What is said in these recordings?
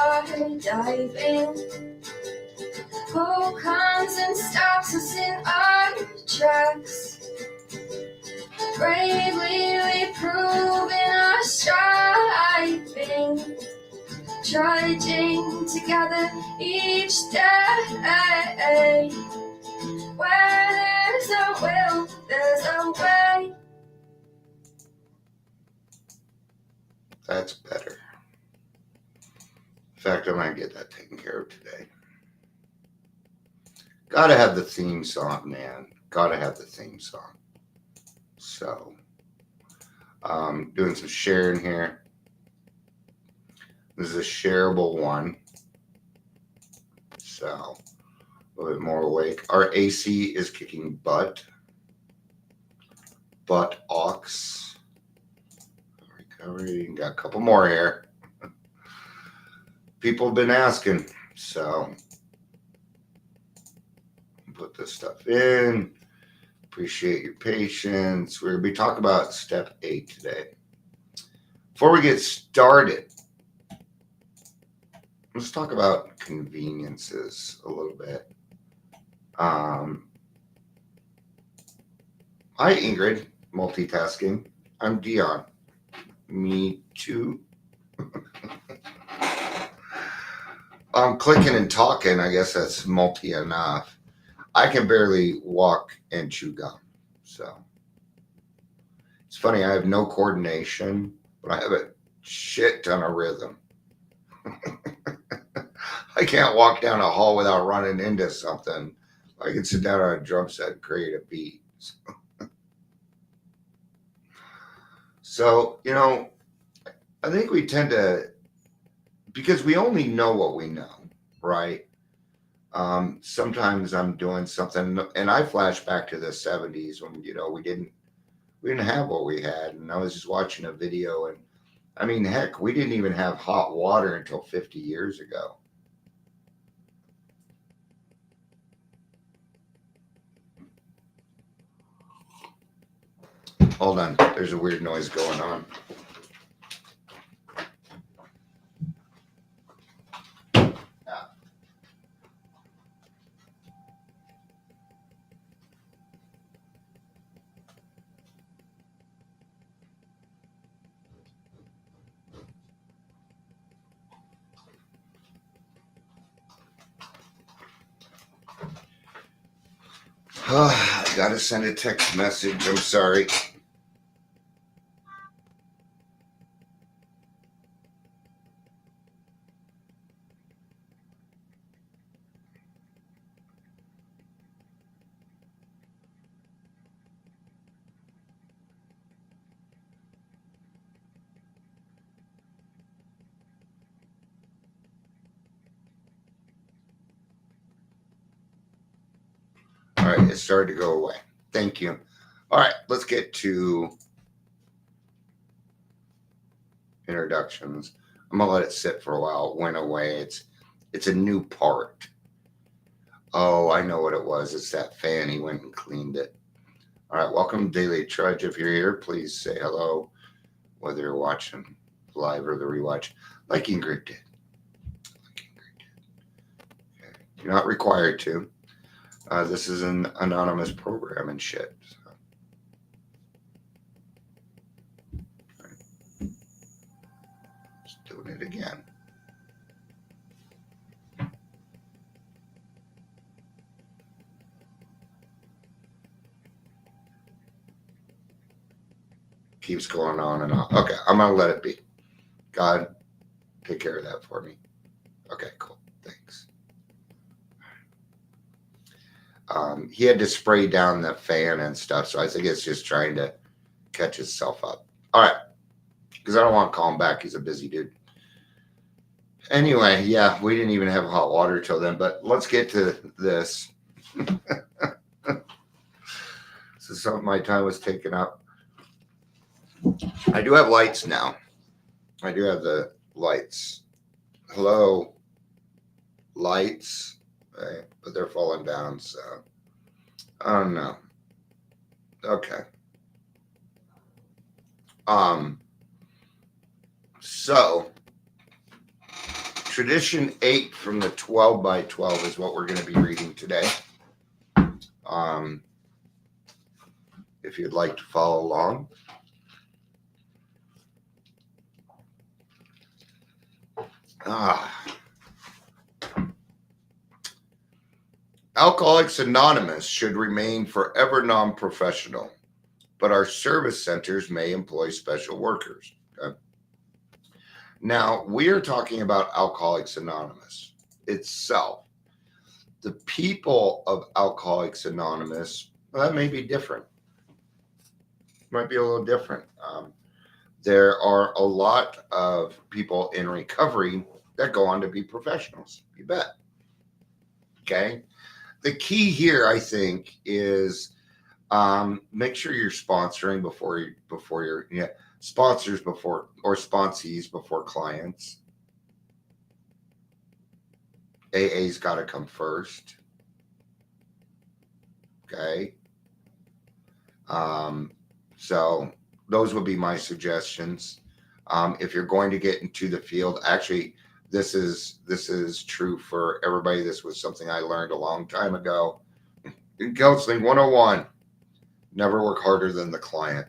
are diving. Who comes and stops us in our tracks? Bravely we prove in our striving, trudging together each day. Where there's a will, there's a way. That's better. In fact, I might get that taken care of today. Gotta have the theme song, man. Gotta have the theme song. So, doing some sharing here. This is a shareable one. So, a little bit more awake. Our AC is kicking butt. Butt ox. Recovery. Got a couple more here. People have been asking. So, put this stuff in. Appreciate your patience. We're going to be talking about step 8 today. Before we get started, let's talk about conveniences a little bit. Hi, Ingrid. Multitasking. I'm Dion. Me too. I'm clicking and talking. I guess that's multi enough. I can barely walk and chew gum. So it's funny. I have no coordination, but I have a shit ton of rhythm. I can't walk down a hall without running into something. I can sit down on a drum set and create a beat. So, I think we tend to, because we only know what we know, right? Sometimes I'm doing something and I flash back to the 70s when, we didn't have what we had. And I was just watching a video and I mean, heck, we didn't even have hot water until 50 years ago. Hold on. There's a weird noise going on. I gotta send a text message. I'm sorry. All right, it started to go away. Thank you. All right, let's get to introductions. I'm gonna let it sit for a while. It went away. It's a new part. Oh, I know what it was. It's that fan. He went and cleaned it. All right, welcome to Daily Trudge. If you're here, please say hello, whether you're watching live or the rewatch, like Ingrid did. Okay. You're not required to. This is an anonymous program and shit. So. Right. Just doing it again. Keeps going on and on. Okay, I'm going to let it be. God, take care of that for me. Okay, cool. Thanks. He had to spray down the fan and stuff, so I think it's just trying to catch itself up. All right, because I don't want to call him back. He's a busy dude. Anyway, yeah, we didn't even have hot water till then, but let's get to this. So some of my time was taken up. I do have lights now. I do have the lights. Hello, lights. Right, but they're falling down, so I don't know. Okay. So Tradition 8 from the 12 by 12 is what we're going to be reading today. If you'd like to follow along. Alcoholics Anonymous should remain forever non-professional, but our service centers may employ special workers. Okay? Now, we are talking about Alcoholics Anonymous itself. The people of Alcoholics Anonymous, well, that may be different. Might be a little different. There are a lot of people in recovery that go on to be professionals. You bet. Okay. The key here, I think, is make sure you're sponsoring before you're sponsors before or sponsees before clients. AA's got to come first. Okay. So those would be my suggestions. If you're going to get into the field, actually, this is true for everybody. This was something I learned a long time ago. In counseling 101, never work harder than the client.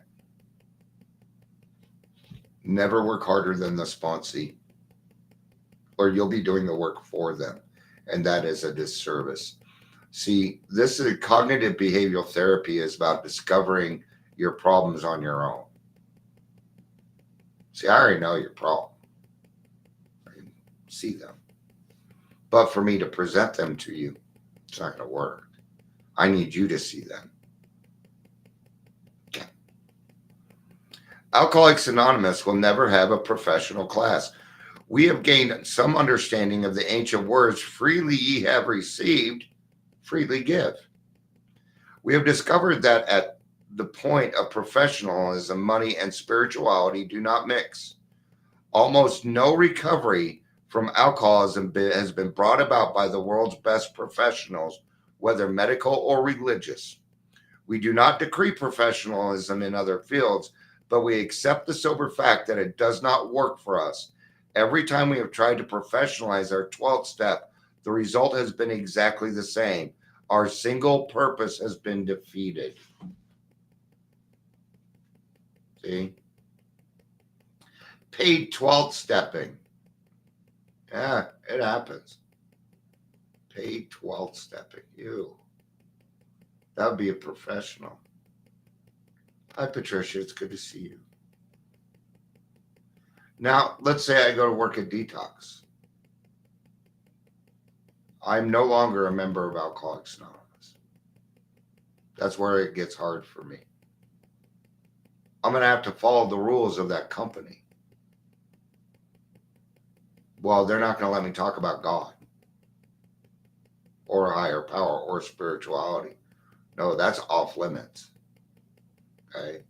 Never work harder than the sponsee, or you'll be doing the work for them. And that is a disservice. See, this is cognitive behavioral therapy is about discovering your problems on your own. See, I already know your problem. I can see them. But for me to present them to you, it's not going to work. I need you to see them. Okay. Alcoholics Anonymous will never have a professional class. We have gained some understanding of the ancient words, freely ye have received, freely give. We have discovered that at the point of professionalism, money and spirituality do not mix. Almost no recovery from alcoholism has been brought about by the world's best professionals, whether medical or religious. We do not decree professionalism in other fields, but we accept the sober fact that it does not work for us. Every time we have tried to professionalize our 12th step, the result has been exactly the same. Our single purpose has been defeated. See? Paid 12th stepping. Yeah, it happens. Paid 12th stepping. You. That would be a professional. Hi, Patricia. It's good to see you. Now, let's say I go to work at Detox. I'm no longer a member of Alcoholics Anonymous. That's where it gets hard for me. I'm going to have to follow the rules of that company. Well, they're not going to let me talk about God or a higher power or spirituality. No, that's off limits. Okay?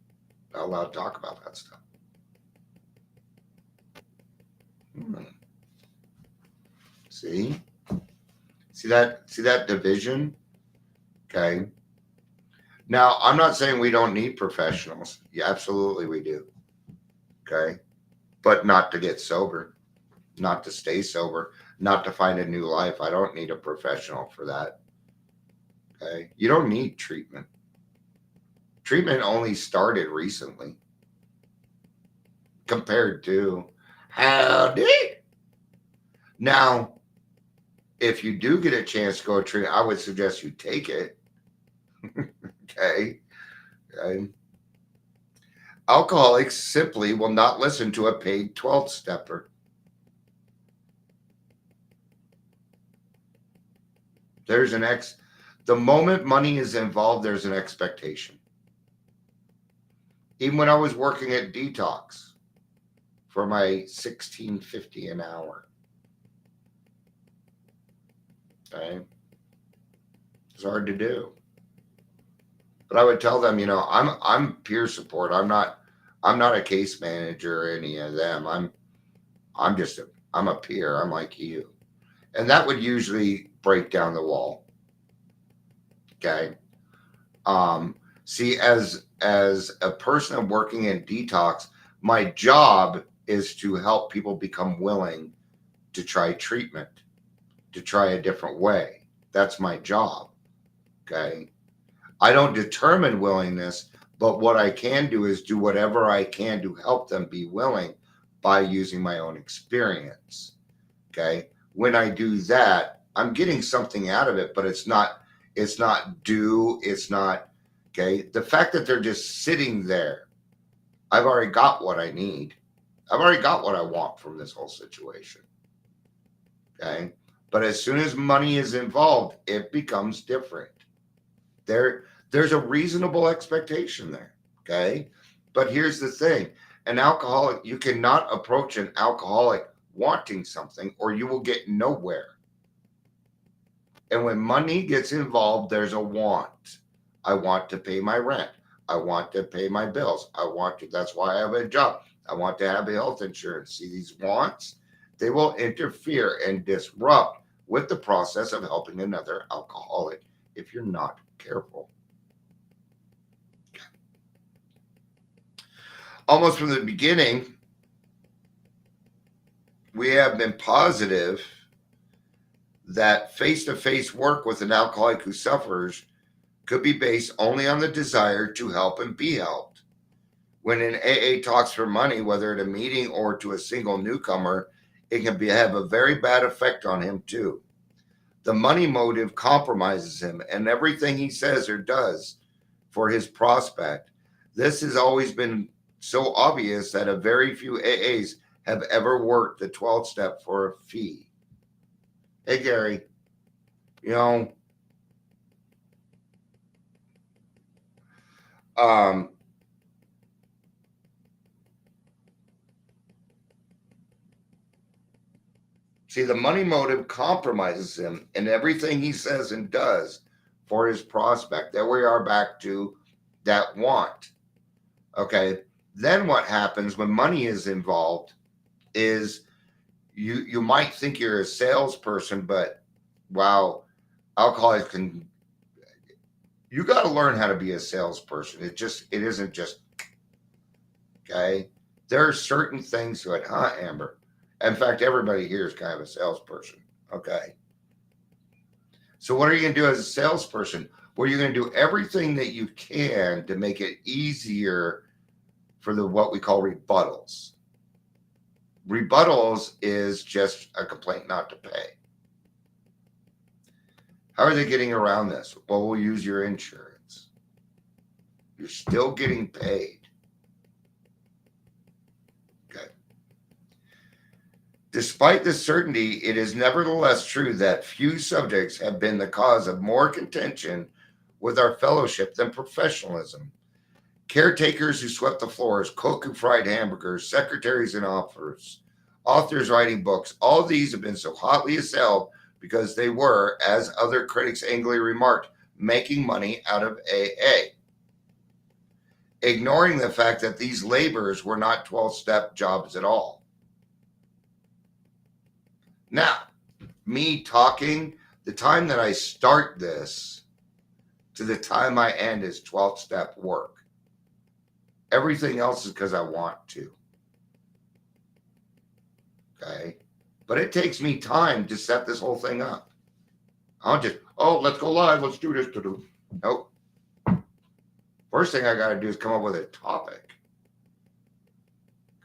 Not allowed to talk about that stuff. See? See that division? Okay. Now, I'm not saying we don't need professionals. Yeah, absolutely we do. Okay. But not to get sober, not to stay sober, not to find a new life. I don't need a professional for that. Okay. You don't need treatment. Treatment only started recently compared to howdy. Now, if you do get a chance to go to treatment, I would suggest you take it. Okay. Alcoholics simply will not listen to a paid 12th stepper. The moment money is involved, there's an expectation. Even when I was working at Detox for my $16.50 an hour. Okay. It's hard to do. But I would tell them, I'm peer support. I'm not a case manager or any of them. I'm a peer. I'm like you. And that would usually break down the wall. Okay. See, as a person working in Detox, my job is to help people become willing to try treatment, to try a different way. That's my job. Okay. I don't determine willingness, but what I can do is do whatever I can to help them be willing by using my own experience. Okay. When I do that, I'm getting something out of it, but it's not due. It's not, okay. The fact that they're just sitting there, I've already got what I need. I've already got what I want from this whole situation. Okay. But as soon as money is involved, it becomes different. There's a reasonable expectation there. Okay. But here's the thing, an alcoholic, you cannot approach an alcoholic wanting something or you will get nowhere. And when money gets involved, there's a want. I want to pay my rent. I want to pay my bills. That's why I have a job. I want to have health insurance. See, these wants, they will interfere and disrupt with the process of helping another alcoholic if you're not careful. Almost from the beginning, we have been positive that face-to-face work with an alcoholic who suffers could be based only on the desire to help and be helped. When an AA talks for money, whether at a meeting or to a single newcomer, it can have a very bad effect on him too. The money motive compromises him and everything he says or does for his prospect. This has always been so obvious that a very few AAs have ever worked the 12 step for a fee. Hey, Gary, see, the money motive compromises him in everything he says and does for his prospect. There we are back to that want. Okay. Then what happens when money is involved is you might think you're a salesperson, but wow, alcoholics can, you got to learn how to be a salesperson. It isn't just, okay. There are certain things to it, huh, Amber? In fact, everybody here is kind of a salesperson. Okay. So what are you going to do as a salesperson? Well, you're going to do everything that you can to make it easier for what we call rebuttals. Rebuttals is just a complaint not to pay. How are they getting around this? Well, we'll use your insurance. You're still getting paid. Okay. Despite this certainty, it is nevertheless true that few subjects have been the cause of more contention with our fellowship than professionalism. Caretakers who swept the floors, cook who fried hamburgers, secretaries and authors writing books, all these have been so hotly assailed because they were, as other critics angrily remarked, making money out of AA, ignoring the fact that these labors were not 12-step jobs at all. Now, me talking, the time that I start this to the time I end is 12-step work. Everything else is because I want to. Okay. But it takes me time to set this whole thing up. I'll just, let's go live. Let's do this. Nope. First thing I got to do is come up with a topic.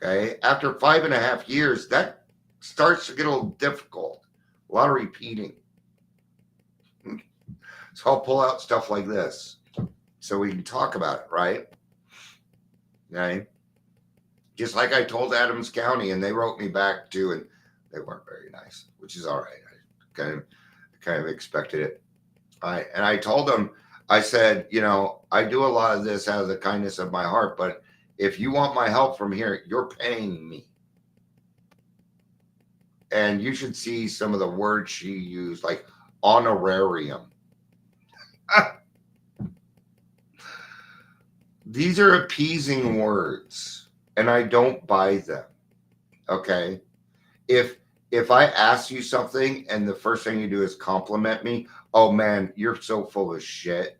Okay. After 5.5 years, that starts to get a little difficult. A lot of repeating. So I'll pull out stuff like this so we can talk about it, right? Okay. Just like I told Adams County, and they wrote me back too, and they weren't very nice, which is all right. I kind of expected it. All right. And I told them, I said, I do a lot of this out of the kindness of my heart, but if you want my help from here, you're paying me. And you should see some of the words she used, like honorarium. These are appeasing words, and I don't buy them. Okay. If I ask you something and the first thing you do is compliment me, oh man, you're so full of shit.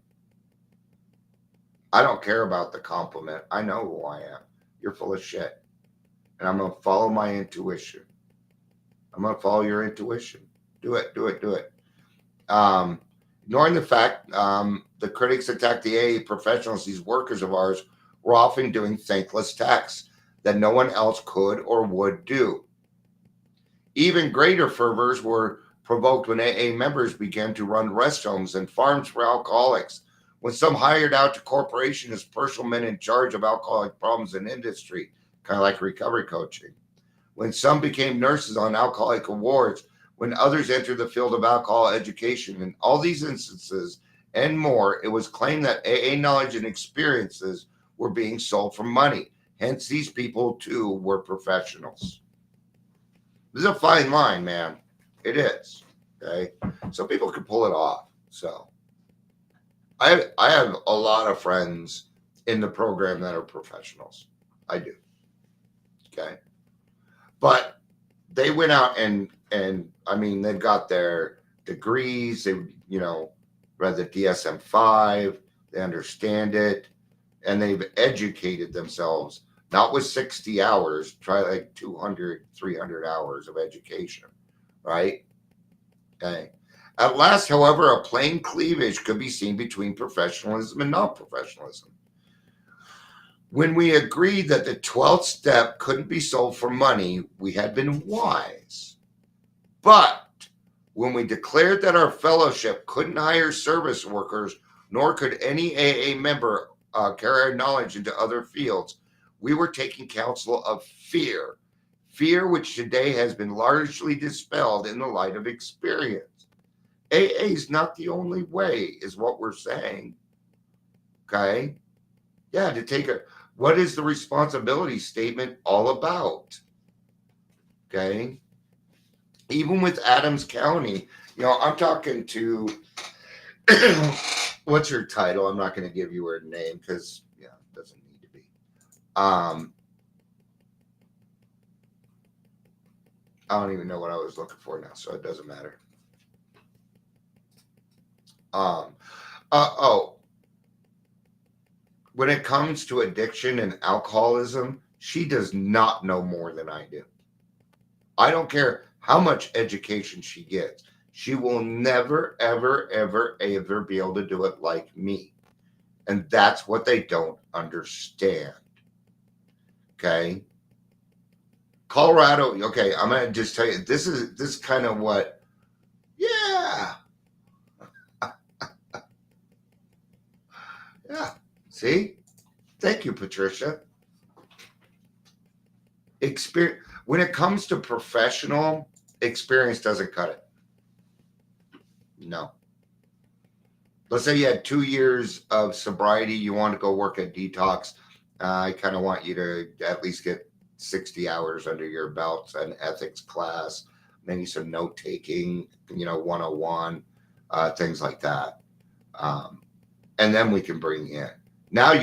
I don't care about the compliment. I know who I am. You're full of shit. And I'm going to follow my intuition. I'm going to follow your intuition. Do it, do it, do it. Um, Ignoring the fact the critics attacked the AA professionals, these workers of ours, were often doing thankless tasks that no one else could or would do. Even greater fervors were provoked when AA members began to run rest homes and farms for alcoholics, when some hired out to corporation as personal men in charge of alcoholic problems in industry, kind of like recovery coaching, when some became nurses on alcoholic wards, when others entered the field of alcohol education. In all these instances and more, it was claimed that AA knowledge and experiences were being sold for money. Hence, these people too were professionals. This is a fine line, man. It is. Okay. Some people can pull it off. So I have a lot of friends in the program that are professionals. I do. Okay. But they went out and I mean, they've got their degrees. They, read the DSM-5. They understand it, and they've educated themselves. Not with 60 hours, try like 200, 300 hours of education, right? Okay. At last, however, a plain cleavage could be seen between professionalism and non-professionalism. When we agreed that the 12th step couldn't be sold for money, we had been wise. But when we declared that our fellowship couldn't hire service workers, nor could any AA member carry our knowledge into other fields, we were taking counsel of fear. Fear which today has been largely dispelled in the light of experience. AA is not the only way, is what we're saying. Okay? Yeah, what is the responsibility statement all about? Okay? Even with Adams County, I'm talking to, what's her title? I'm not going to give you her name because, it doesn't need to be. I don't even know what I was looking for now, so it doesn't matter. When it comes to addiction and alcoholism, she does not know more than I do. I don't care how much education she gets. She will never, ever, ever, ever be able to do it like me. And that's what they don't understand. Okay? Colorado, okay, I'm going to just tell you, this is kind of what, yeah. Yeah. See? Thank you, Patricia. Experience. When it comes to professional, experience doesn't cut it. No. Let's say you had 2 years of sobriety. You want to go work at detox. I kind of want you to at least get 60 hours under your belt, an ethics class, maybe some note taking, 101, things like that. And then we can bring you in. Now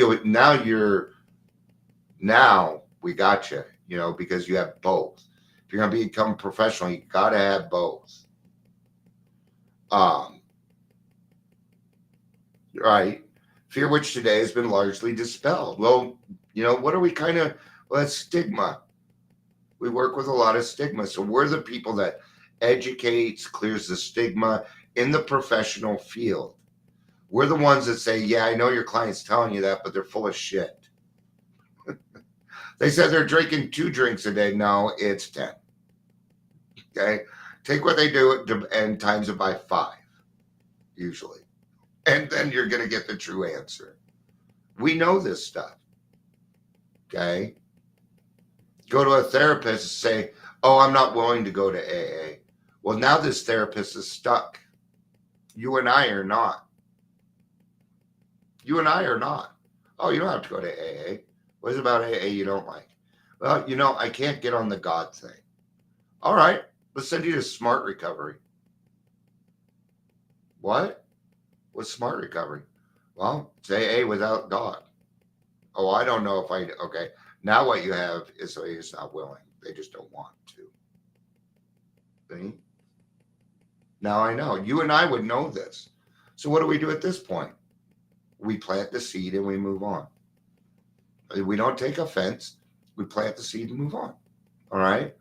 we got you, because you have both. If you're going to become professional, you got to have both. Right. Fear which today has been largely dispelled. Well, what are we that's stigma. We work with a lot of stigma. So we're the people that educates, clears the stigma in the professional field. We're the ones that say, yeah, I know your client's telling you that, but they're full of shit. They said they're drinking 2 drinks a day. No, it's 10. Okay. Take what they do and times it by 5, usually. And then you're going to get the true answer. We know this stuff. Okay. Go to a therapist and say, oh, I'm not willing to go to AA. Well, now this therapist is stuck. You and I are not. You and I are not. Oh, you don't have to go to AA. What is it about AA you don't like? Well, I can't get on the God thing. All right. Let's send you to Smart Recovery. What? What's Smart Recovery? Well, it's AA without God. Oh, I don't know if okay. Now what you have is somebody who's not willing. They just don't want to. See? Now I know. You and I would know this. So what do we do at this point? We plant the seed and we move on. We don't take offense. We plant the seed and move on. All right?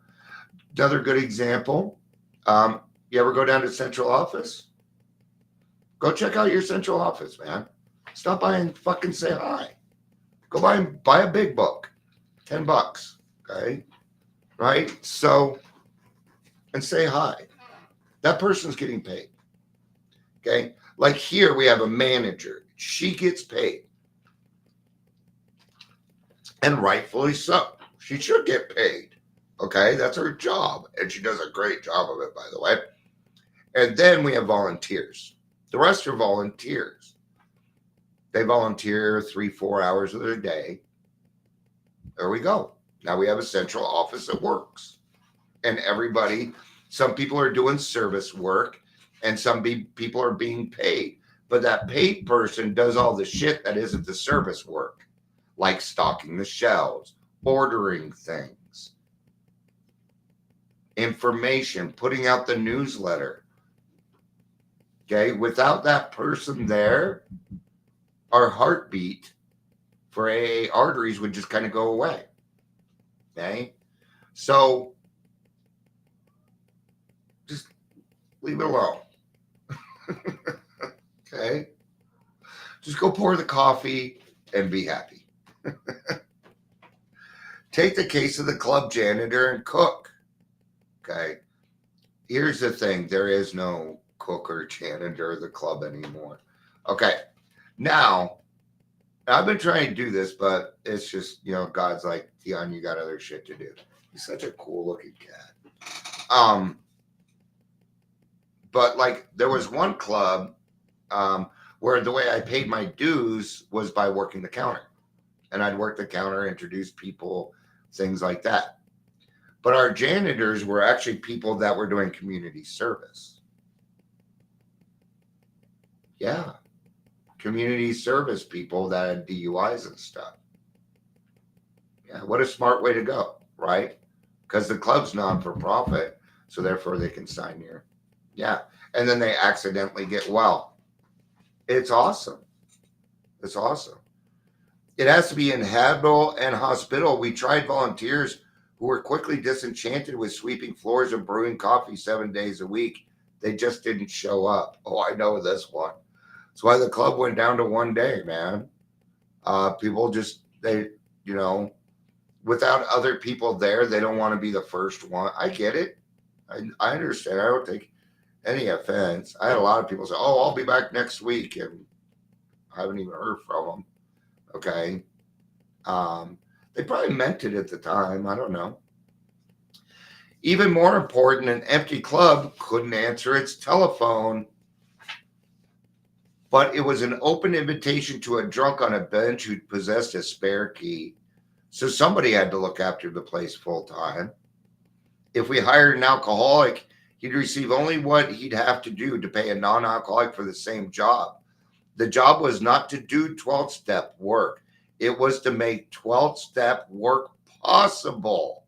Another good example. You ever go down to central office? Go check out your central office, man. Stop by and fucking say hi. Go by and buy a big book, $10. Okay, right? So, and say hi. That person's getting paid. Okay, like here we have a manager. She gets paid, and rightfully so. She should get paid. Okay, that's her job, and she does a great job of it, by the way. And then we have volunteers. The rest are volunteers. They volunteer 3-4 hours of their day. There we go. Now we have a central office that works. And everybody, some people are doing service work and some people are being paid. But that paid person does all the shit that isn't the service work, like stocking the shelves, ordering things, information, putting out the newsletter. Okay, without that person there, our heartbeat for AA arteries would just kind of go away. Okay, so just leave it alone. Okay, just go pour the coffee and be happy. Take the case of the club janitor and cook. Okay, here's the thing: there is no cook or janitor of the club anymore. Okay, now I've been trying to do this, but it's just, God's like, Dion, you got other shit to do. He's such a cool looking cat. But like there was one club where the way I paid my dues was by working the counter. And I'd work the counter, introduce people, things like that. But our janitors were actually people that were doing community service. Yeah. Community service people that had DUIs and stuff. Yeah, what a smart way to go, right? Because the club's non-for-profit, so therefore they can sign here. Yeah, and then they accidentally get well. It's awesome. It's awesome. It has to be inhabitable and hospitable. We tried volunteers who were quickly disenchanted with sweeping floors and brewing coffee 7 days a week. They just didn't show up. Oh, I know this one. That's why the club went down to 1 day, man. People just, without other people there, they don't want to be the first one. I get it. I understand. I don't take any offense. I had a lot of people say, oh, I'll be back next week. And I haven't even heard from them. Okay. They probably meant it at the time. I don't know. Even more important, an empty club couldn't answer its telephone. But it was an open invitation to a drunk on a bench who possessed a spare key. So somebody had to look after the place full time. If we hired an alcoholic, he'd receive only what he'd have to do to pay a non-alcoholic for the same job. The job was not to do 12-step work. It was to make 12-step work possible.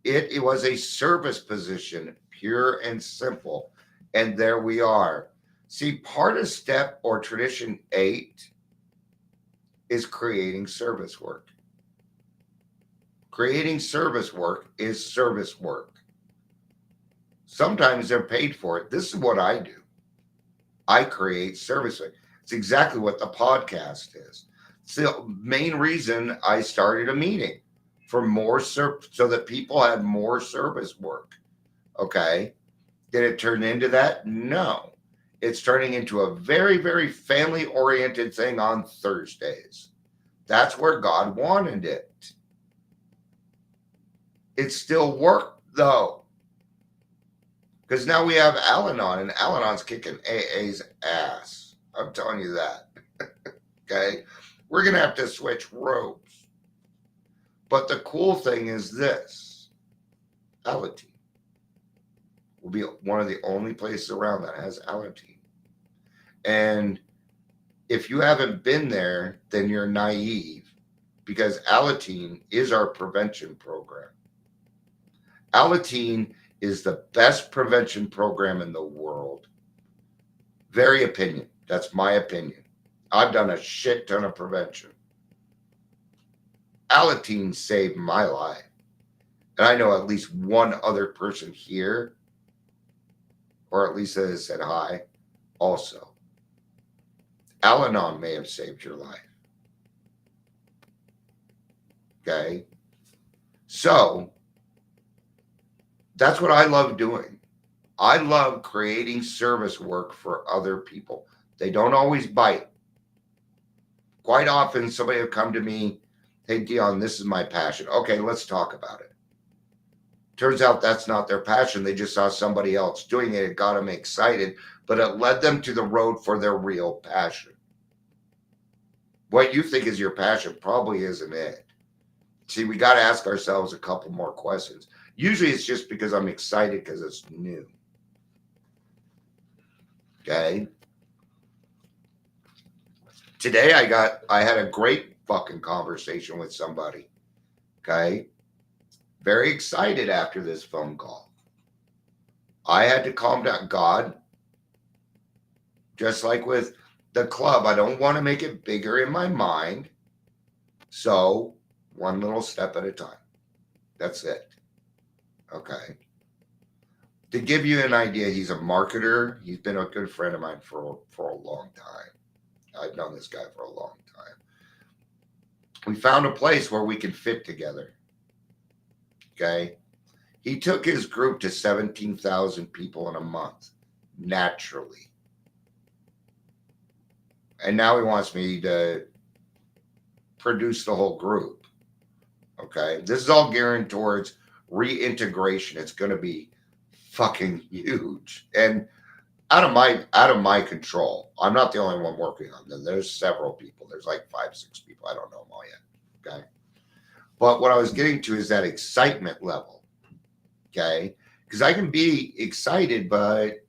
It was a service position, pure and simple. And there we are. See, part of step or tradition 8 is creating service work. Creating service work is service work. Sometimes they're paid for it. This is what I do. I create service work. It's exactly what the podcast is. It's the main reason I started a meeting for more so that people had more service work. Okay. Did it turn into that? No. It's turning into a very, very family-oriented thing on Thursdays. That's where God wanted it. It still worked, though. Because now we have Al-Anon, and Al-Anon's kicking AA's ass. I'm telling you that. Okay? We're going to have to switch robes. But the cool thing is this. Alateen will be one of the only places around that has Alateen. And if you haven't been there, then you're naive, because Alateen is our prevention program. Alateen is the best prevention program in the world. Very opinion. That's my opinion. I've done a shit ton of prevention. Alateen saved my life. And I know at least one other person here, or at least that has said hi, also. Al-Anon may have saved your life. Okay? So, that's what I love doing. I love creating service work for other people. They don't always bite. Quite often, somebody will come to me, hey, Dion, this is my passion. Okay, let's talk about it. Turns out that's not their passion. They just saw somebody else doing it. It got them excited, but it led them to the road for their real passion. What you think is your passion probably isn't it. See, we got to ask ourselves a couple more questions. Usually it's just because I'm excited because it's new. Okay. Today I had a great fucking conversation with somebody. Okay. Very excited after this phone call. I had to calm down. God, just like with the club, I don't want to make it bigger in my mind. So, one little step at a time. That's it. Okay. To give you an idea, he's a marketer. He's been a good friend of mine for a long time. I've known this guy for a long time. We found a place where we can fit together. Okay. He took his group to 17,000 people in a month, naturally. And now he wants me to produce the whole group. Okay. This is all geared towards reintegration. It's going to be fucking huge and out of my control. I'm not the only one working on them. There's several people. There's like 5-6 people. I don't know them all yet. Okay. But what I was getting to is that excitement level. Okay. Because I can be excited, but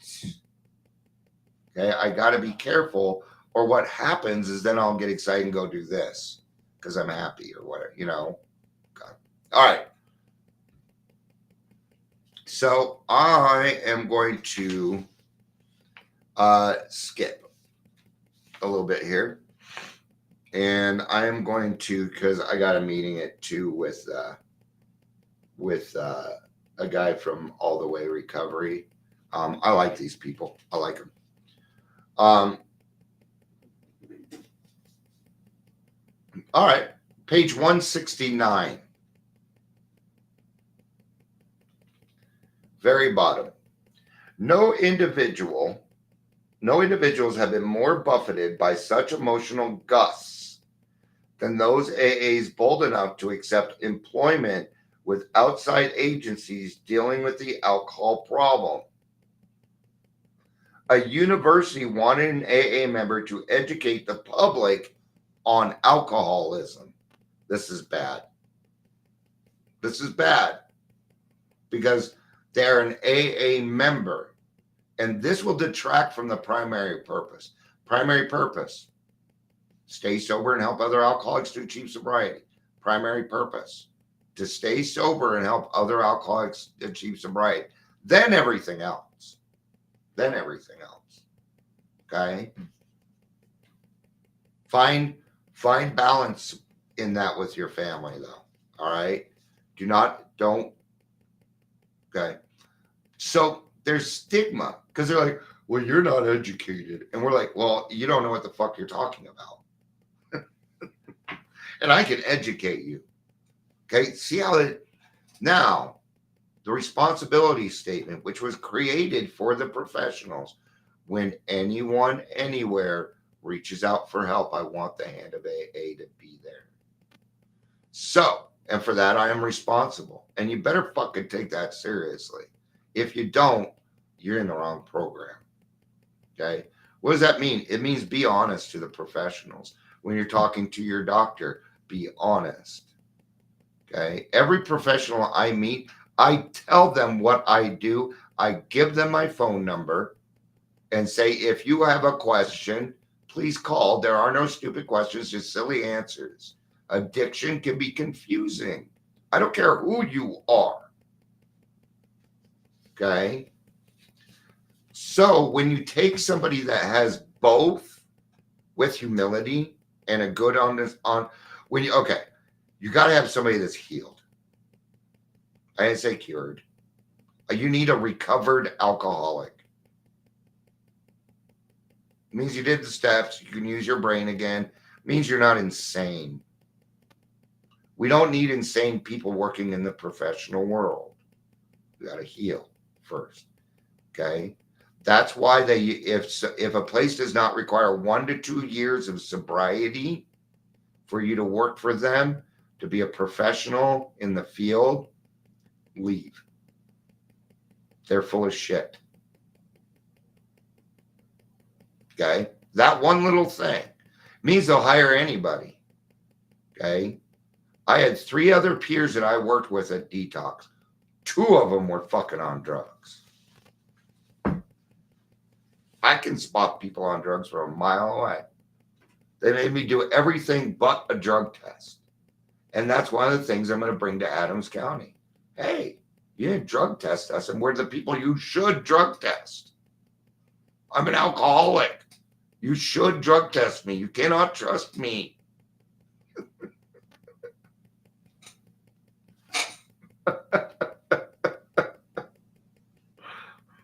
okay, I got to be careful. Or what happens is then I'll get excited and go do this because I'm happy or whatever, Okay. All right. So I am going to skip a little bit here. And I am going to, because I got a meeting at 2 with a guy from All the Way Recovery. I like these people. I like them. All right. Page 169. Very bottom. No individuals have been more buffeted by such emotional gusts than those AAs bold enough to accept employment with outside agencies dealing with the alcohol problem. A university wanted an AA member to educate the public on alcoholism. This is bad. This is bad because they're an AA member. And this will detract from the primary purpose. Primary purpose, stay sober and help other alcoholics to achieve sobriety. Primary purpose, to stay sober and help other alcoholics achieve sobriety. Then everything else. Okay? Find balance in that with your family, though. All right? Don't. Okay? So there's stigma because they're like, well, you're not educated. And we're like, well, you don't know what the fuck you're talking about. And I can educate you. Okay. See how now the responsibility statement, which was created for the professionals, when anyone, anywhere reaches out for help, I want the hand of AA to be there. So, and for that, I am responsible. And you better fucking take that seriously. If you don't, you're in the wrong program. Okay. What does that mean? It means be honest to the professionals. When you're talking to your doctor, be honest. Okay. Every professional I meet, I tell them what I do. I give them my phone number and say, if you have a question, please call. There are no stupid questions, just silly answers. Addiction can be confusing. I don't care who you are. Okay. So when you take somebody that has both with humility and a good you got to have somebody that's healed. I didn't say cured. You need a recovered alcoholic. It means you did the steps. You can use your brain again. It means you're not insane. We don't need insane people working in the professional world. We got to heal first. Okay. That's why if a place does not require 1 to 2 years of sobriety for you to work for them, to be a professional in the field, leave. They're full of shit. Okay. That one little thing means they'll hire anybody. Okay. I had 3 other peers that I worked with at Detox. 2 of them were fucking on drugs. I can spot people on drugs from a mile away. They made me do everything but a drug test. And that's one of the things I'm going to bring to Adams County. Hey, you didn't drug test us, and we're the people you should drug test. I'm an alcoholic. You should drug test me. You cannot trust me.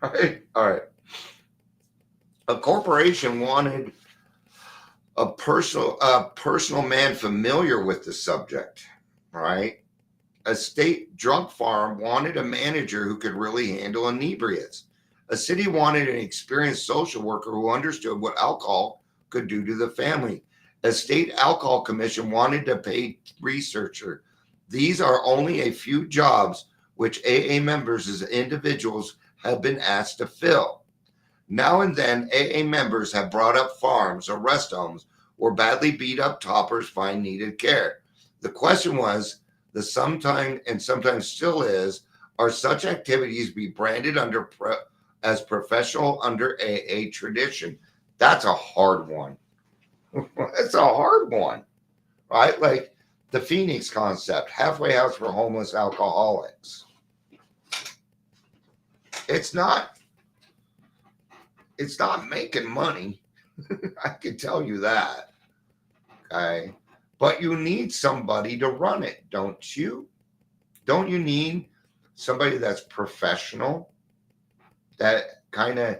Right? All right. A corporation wanted a personal man familiar with the subject, right? A state drunk farm wanted a manager who could really handle inebriates. A city wanted an experienced social worker who understood what alcohol could do to the family. A state alcohol commission wanted a paid researcher. These are only a few jobs which AA members as individuals have been asked to fill. Now and then, AA members have brought up farms or rest homes where badly beat up toppers find needed care. The question was, sometimes still is, are such activities be branded as professional under AA tradition? That's a hard one. It's a hard one, right? Like the Phoenix concept, halfway house for homeless alcoholics. It's not making money. I can tell you that. Okay. But you need somebody to run it, don't you? Don't you need somebody that's professional? That kind of,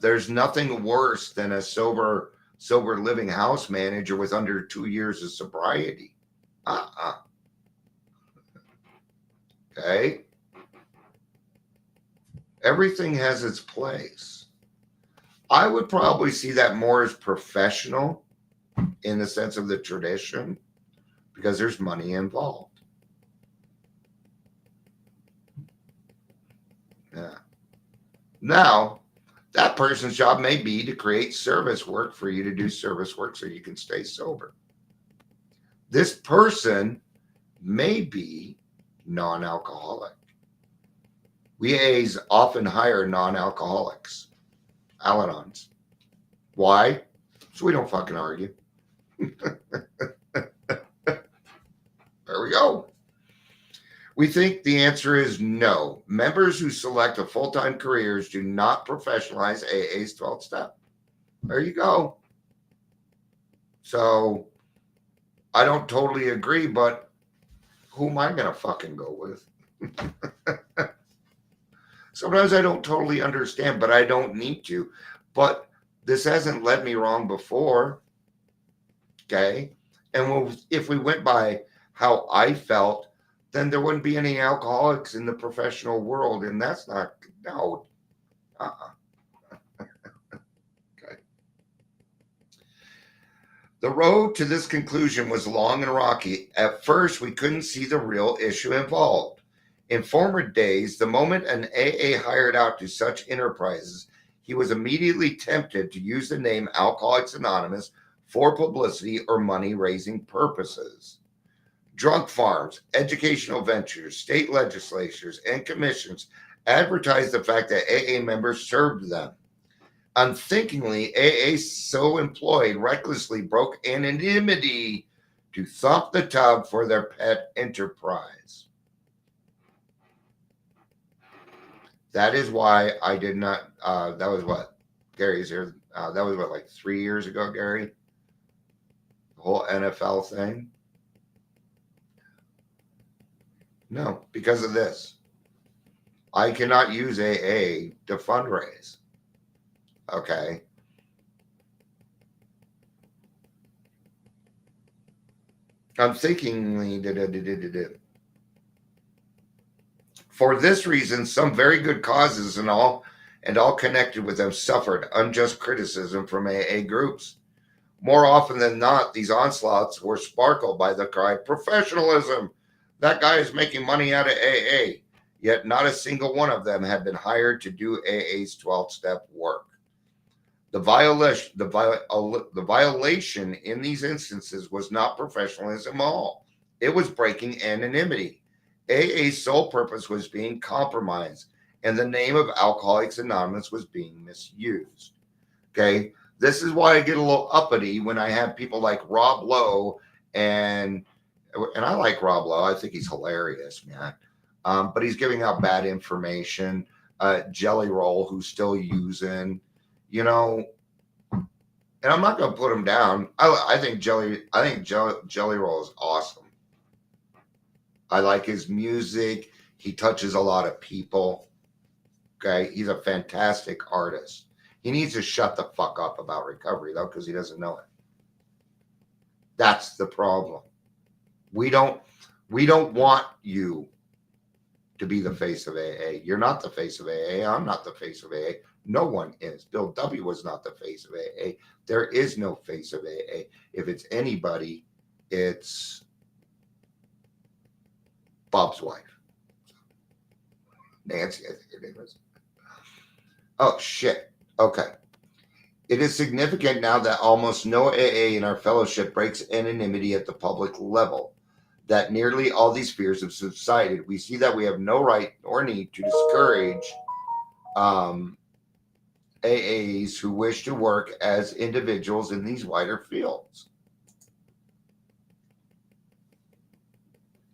there's nothing worse than a sober living house manager with under 2 years of sobriety. Okay. Everything has its place. I would probably see that more as professional in the sense of the tradition because there's money involved. Yeah. Now, that person's job may be to create service work for you to do service work so you can stay sober. This person may be non-alcoholic. We AAs often hire non-alcoholics, Al-Anons. Why? So we don't fucking argue. There we go. We think the answer is no. Members who select a full-time careers do not professionalize AA's 12th step. There you go. So I don't totally agree, but who am I going to fucking go with? Sometimes I don't totally understand, but I don't need to. But this hasn't led me wrong before. Okay. And if we went by how I felt, then there wouldn't be any alcoholics in the professional world. And that's not, no. Okay. The road to this conclusion was long and rocky. At first, we couldn't see the real issue involved. In former days, the moment an AA hired out to such enterprises, he was immediately tempted to use the name Alcoholics Anonymous for publicity or money-raising purposes. Drunk farms, educational ventures, state legislatures, and commissions advertised the fact that AA members served them. Unthinkingly, AA so employed recklessly broke anonymity to thump the tub for their pet enterprise. That is why I did not, that was what, Gary's here, that was what, like 3 years ago, Gary? The whole NFL thing. No, because of this. I cannot use AA to fundraise. Okay. I'm thinking. For this reason, some very good causes and all connected with them suffered unjust criticism from AA groups. More often than not, these onslaughts were sparkled by the cry, professionalism. That guy is making money out of AA. Yet not a single one of them had been hired to do AA's 12-step work. The violation in these instances was not professionalism at all. It was breaking anonymity. AA's sole purpose was being compromised, and the name of Alcoholics Anonymous was being misused. Okay, this is why I get a little uppity when I have people like Rob Lowe and I like Rob Lowe. I think he's hilarious, man. But he's giving out bad information. Jelly Roll, who's still using, you know, and I'm not going to put him down. I think Jelly Roll is awesome. I like his music. He touches a lot of people. Okay, he's a fantastic artist. He needs to shut the fuck up about recovery though, because he doesn't know it. That's the problem. We don't want you to be the face of AA. You're not the face of AA. I'm not the face of AA. No one is. Bill W. was not the face of AA. There is no face of AA. If it's anybody, it's Bob's wife. Nancy, I think her name is. Oh, shit. Okay. It is significant now that almost no AA in our fellowship breaks anonymity at the public level, that nearly all these fears have subsided. We see that we have no right or need to discourage AAs who wish to work as individuals in these wider fields.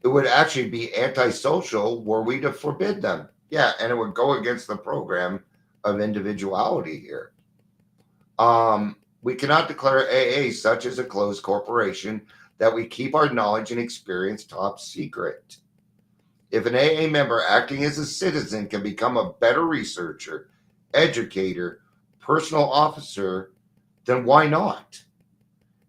It would actually be antisocial were we to forbid them. Yeah, and it would go against the program of individuality here. We cannot declare AA such as a closed corporation that we keep our knowledge and experience top secret. If an AA member acting as a citizen can become a better researcher, educator, personal officer, then why not?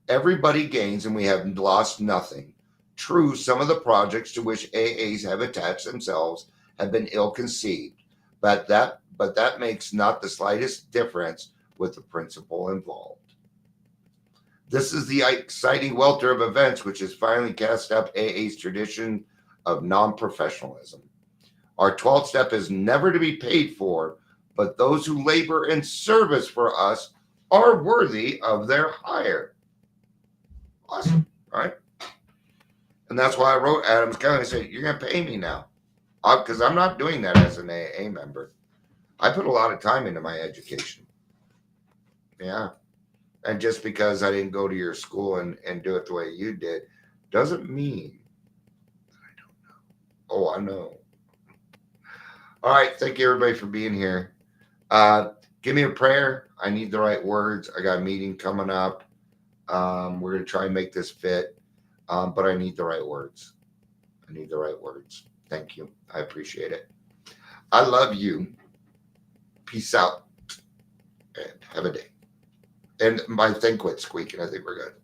Everybody gains and we have lost nothing. True, some of the projects to which AAs have attached themselves have been ill-conceived, but that makes not the slightest difference with the principle involved. This is the exciting welter of events which has finally cast up AA's tradition of non-professionalism. Our 12th step is never to be paid for, but those who labor in service for us are worthy of their hire. Awesome, right? And that's why I wrote Adams County. I said, you're going to pay me now. Because I'm not doing that as an AA member. I put a lot of time into my education. Yeah. And just because I didn't go to your school and do it the way you did, doesn't mean that I don't know. Oh, I know. All right. Thank you, everybody, for being here. Give me a prayer. I need the right words. I got a meeting coming up. We're going to try and make this fit. But I need the right words. I need the right words. Thank you. I appreciate it. I love you. Peace out. And have a day. And my thing quit squeaking. I think we're good.